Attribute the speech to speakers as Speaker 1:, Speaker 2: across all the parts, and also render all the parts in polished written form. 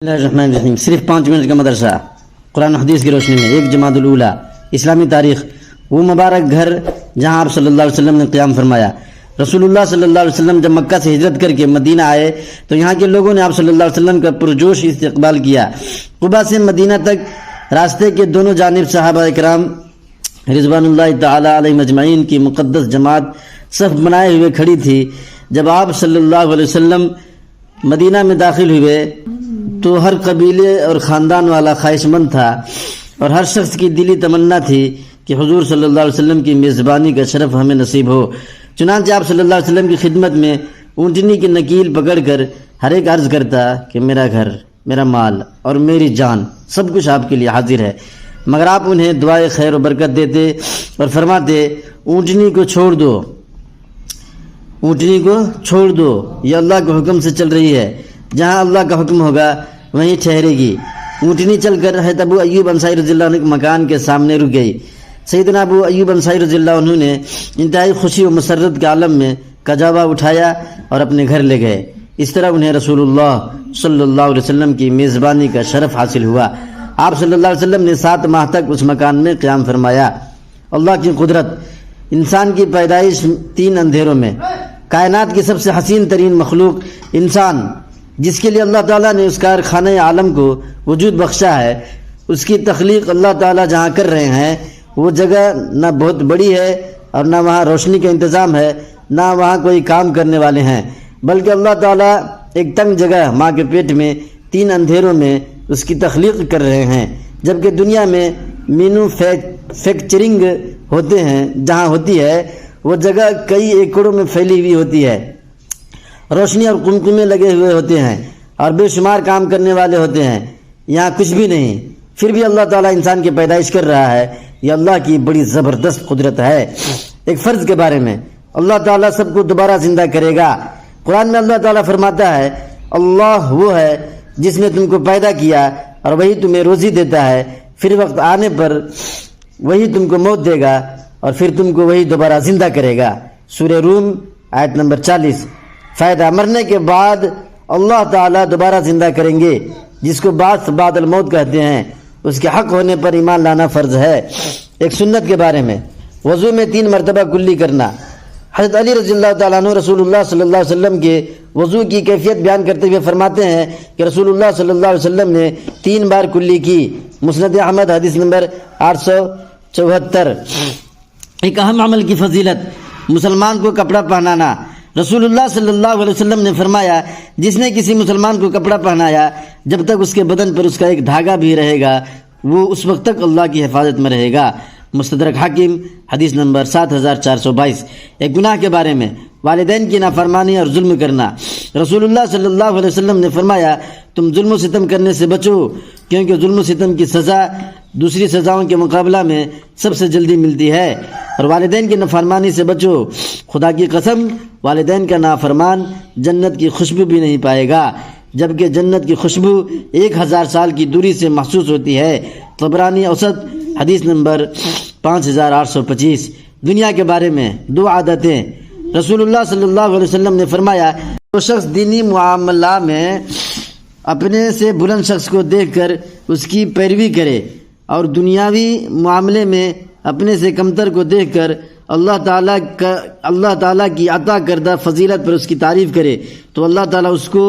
Speaker 1: اللہ الرحمن الرحیم۔ صرف 5 منٹ کا مدرسہ قرآن و حدیث کی روشنی میں 1 جمادی الاولیٰ اسلامی تاریخ، وہ مبارک گھر جہاں آپ صلی اللہ علیہ وسلم نے قیام فرمایا۔ رسول اللہ صلی اللہ علیہ وسلم جب مکہ سے ہجرت کر کے مدینہ آئے تو یہاں کے لوگوں نے آپ صلی اللہ علیہ وسلم کا پرجوش استقبال کیا۔ قباء سے مدینہ تک راستے کے دونوں جانب صحابہ اکرام رضوان اللہ تعالی علیہم اجمعین کی مقدس جماعت صف بنائے ہوئے کھڑی تھی۔ جب آپ صلی اللہ علیہ وسلم مدینہ میں داخل ہوئے تو ہر قبیلے اور خاندان والا خواہش مند تھا اور ہر شخص کی دلی تمنا تھی کہ حضور صلی اللہ علیہ وسلم کی میزبانی کا شرف ہمیں نصیب ہو۔ چنانچہ آپ صلی اللہ علیہ وسلم کی خدمت میں اونٹنی کی نکیل پکڑ کر ہر ایک عرض کرتا کہ میرا گھر، میرا مال اور میری جان سب کچھ آپ کے لیے حاضر ہے، مگر آپ انہیں دعائے خیر و برکت دیتے اور فرماتے اونٹنی کو چھوڑ دو، اونٹنی کو چھوڑ دو، یہ اللہ کے حکم سے چل رہی ہے، جہاں اللہ کا حکم ہوگا وہیں ٹھہرے گی۔ اونٹنی چل کر حضرت ابو ایوب انصاری رضی اللہ عنہ کے مکان کے سامنے رک گئی۔ سیدنا ابو ایوب انصاری رضی اللہ عنہ نے انتہائی خوشی و مسرت کے عالم میں کجاوا اٹھایا اور اپنے گھر لے گئے۔ اس طرح انہیں رسول اللہ صلی اللہ علیہ وسلم کی میزبانی کا شرف حاصل ہوا۔ آپ صلی اللہ علیہ وسلم نے 7 ماہ تک اس مکان میں قیام فرمایا۔ اللہ کی قدرت، انسان کی پیدائش 3 اندھیروں میں، کائنات کی سب سے حسین ترین مخلوق انسان، جس کے لیے اللہ تعالیٰ نے اس کارخانہ عالم کو وجود بخشا ہے، اس کی تخلیق اللہ تعالیٰ جہاں کر رہے ہیں وہ جگہ نہ بہت بڑی ہے اور نہ وہاں روشنی کا انتظام ہے، نہ وہاں کوئی کام کرنے والے ہیں، بلکہ اللہ تعالیٰ ایک تنگ جگہ ماں کے پیٹ میں 3 اندھیروں میں اس کی تخلیق کر رہے ہیں، جبکہ دنیا میں مینوفیکچرنگ ہوتے ہیں جہاں ہوتی ہے وہ جگہ کئی ایکڑوں میں پھیلی ہوئی ہوتی ہے، روشنی اور قمقمے لگے ہوئے ہوتے ہیں اور بے شمار کام کرنے والے ہوتے ہیں، یہاں کچھ بھی نہیں، پھر بھی اللہ تعالیٰ انسان کی پیدائش کر رہا ہے۔ یہ اللہ کی بڑی زبردست قدرت ہے۔ ایک فرض کے بارے میں، اللہ تعالیٰ سب کو دوبارہ زندہ کرے گا۔ قرآن میں اللہ تعالیٰ فرماتا ہے اللہ وہ ہے جس نے تم کو پیدا کیا اور وہی تمہیں روزی دیتا ہے، پھر وقت آنے پر وہی تم کو موت دے گا اور پھر تم کو وہی دوبارہ زندہ کرے گا۔ سورہ روم آیت نمبر 40۔ فائدہ، مرنے کے بعد اللہ تعالیٰ دوبارہ زندہ کریں گے، جس کو بعث بعد الموت کہتے ہیں۔ اس کے حق ہونے پر ایمان لانا فرض ہے۔ ایک سنت کے بارے میں، وضو میں 3 مرتبہ کلی کرنا۔ حضرت علی رضی اللہ تعالیٰ عنہ رسول اللہ صلی اللہ علیہ وسلم کے وضو کی کیفیت بیان کرتے ہوئے فرماتے ہیں کہ رسول اللہ صلی اللہ علیہ وسلم نے 3 بار کلی کی۔ مسند احمد حدیث نمبر 874۔ ایک اہم عمل کی فضیلت، مسلمان کو کپڑا پہنانا۔ رسول اللہ صلی اللہ علیہ وسلم نے فرمایا جس نے کسی مسلمان کو کپڑا پہنایا جب تک اس کے بدن پر اس کا ایک دھاگا بھی رہے گا وہ اس وقت تک اللہ کی حفاظت میں رہے گا۔ مستدرک حاکم حدیث نمبر 7422۔ ایک گناہ کے بارے میں، والدین کی نافرمانی اور ظلم کرنا۔ رسول اللہ صلی اللہ علیہ وسلم نے فرمایا تم ظلم و ستم کرنے سے بچو، کیونکہ ظلم و ستم کی سزا دوسری سزاؤں کے مقابلہ میں سب سے جلدی ملتی ہے، اور والدین کی نافرمانی سے بچو، خدا کی قسم والدین کا نافرمان جنت کی خوشبو بھی نہیں پائے گا، جبکہ جنت کی خوشبو 1000 سال کی دوری سے محسوس ہوتی ہے۔ طبرانی اوسط حدیث نمبر 5825۔ دنیا کے بارے میں 2 عادتیں۔ رسول اللہ صلی اللہ علیہ وسلم نے فرمایا جو شخص دینی معاملہ میں اپنے سے بلند شخص کو دیکھ کر اس کی پیروی کرے اور دنیاوی معاملے میں اپنے سے کمتر کو دیکھ کر اللہ تعالیٰ کی عطا کردہ فضیلت پر اس کی تعریف کرے تو اللہ تعالیٰ اس کو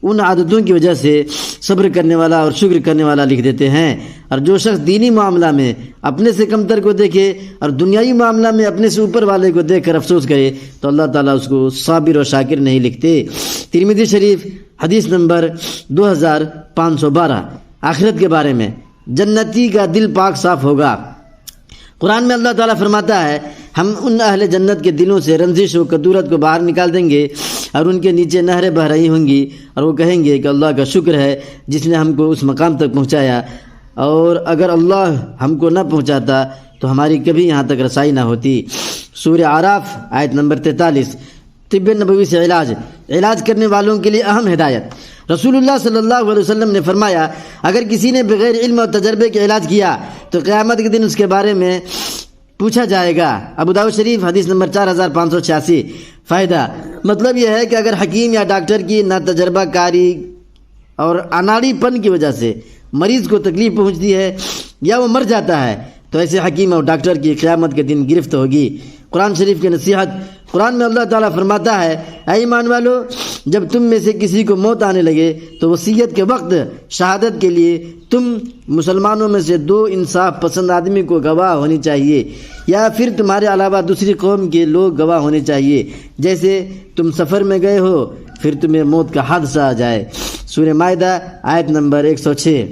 Speaker 1: ان عادتوں کی وجہ سے صبر کرنے والا اور شکر کرنے والا لکھ دیتے ہیں۔ اور جو شخص دینی معاملہ میں اپنے سے کمتر کو دیکھے اور دنیائی معاملہ میں اپنے سے اوپر والے کو دیکھ کر افسوس کرے تو اللہ تعالیٰ اس کو صابر و شاکر نہیں لکھتے۔ ترمذی شریف حدیث نمبر 2512۔ آخرت کے بارے میں، جنتی کا دل پاک صاف ہوگا۔ قرآن میں اللہ تعالیٰ فرماتا ہے ہم ان اہل جنت کے دلوں سے رنجش و کدورت کو باہر نکال دیں گے اور ان کے نیچے نہریں بہہ رہی ہوں گی، اور وہ کہیں گے کہ اللہ کا شکر ہے جس نے ہم کو اس مقام تک پہنچایا، اور اگر اللہ ہم کو نہ پہنچاتا تو ہماری کبھی یہاں تک رسائی نہ ہوتی۔ سورہ اعراف آیت نمبر 43۔ طب نبوی سے علاج کرنے والوں کے لیے اہم ہدایت۔ رسول اللہ صلی اللہ علیہ وسلم نے فرمایا اگر کسی نے بغیر علم اور تجربے کے علاج کیا تو قیامت کے دن اس کے بارے میں پوچھا جائے گا۔ ابو داؤد شریف حدیث نمبر 4586۔ فائدہ، مطلب یہ ہے کہ اگر حکیم یا ڈاکٹر کی نہ تجربہ کاری اور اناڑی پن کی وجہ سے مریض کو تکلیف پہنچتی ہے یا وہ مر جاتا ہے تو ایسے حکیم اور ڈاکٹر کی قیامت کے دن گرفت ہوگی۔ قرآن شریف کی نصیحت، قرآن میں اللہ تعالیٰ فرماتا ہے اے ایمان والو، جب تم میں سے کسی کو موت آنے لگے تو وصیت کے وقت شہادت کے لیے تم مسلمانوں میں سے 2 انصاف پسند آدمی کو گواہ ہونی چاہیے، یا پھر تمہارے علاوہ دوسری قوم کے لوگ گواہ ہونے چاہیے، جیسے تم سفر میں گئے ہو پھر تمہیں موت کا حادثہ آ جائے۔ سورہ مائدہ آیت نمبر 106۔